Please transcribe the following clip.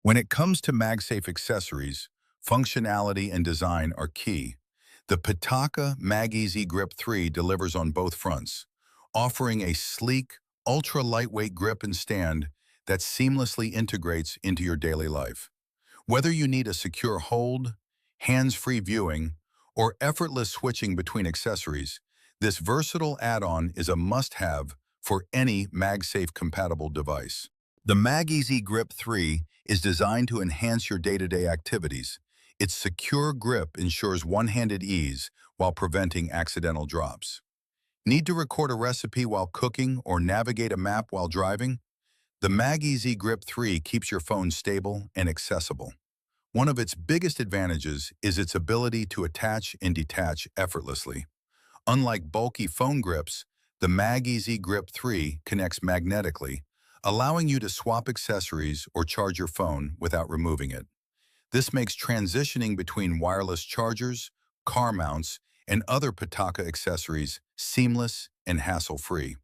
When it comes to MagSafe accessories, functionality and design are key. The Pitaka MagEZ Grip 3 delivers on both fronts, offering a sleek, ultra-lightweight grip and stand that seamlessly integrates into your daily life. Whether you need a secure hold, hands-free viewing, or effortless switching between accessories, this versatile add-on is a must-have for any MagSafe-compatible device. The MagEZ Grip 3 is designed to enhance your day-to-day activities. Its secure grip ensures one-handed ease while preventing accidental drops. Need to record a recipe while cooking or navigate a map while driving? The MagEZ Grip 3 keeps your phone stable and accessible. One of its biggest advantages is its ability to attach and detach effortlessly. Unlike bulky phone grips, the MagEZ Grip 3 connects magnetically, allowing you to swap accessories or charge your phone without removing it. This makes transitioning between wireless chargers, car mounts, and other Pitaka accessories seamless and hassle-free.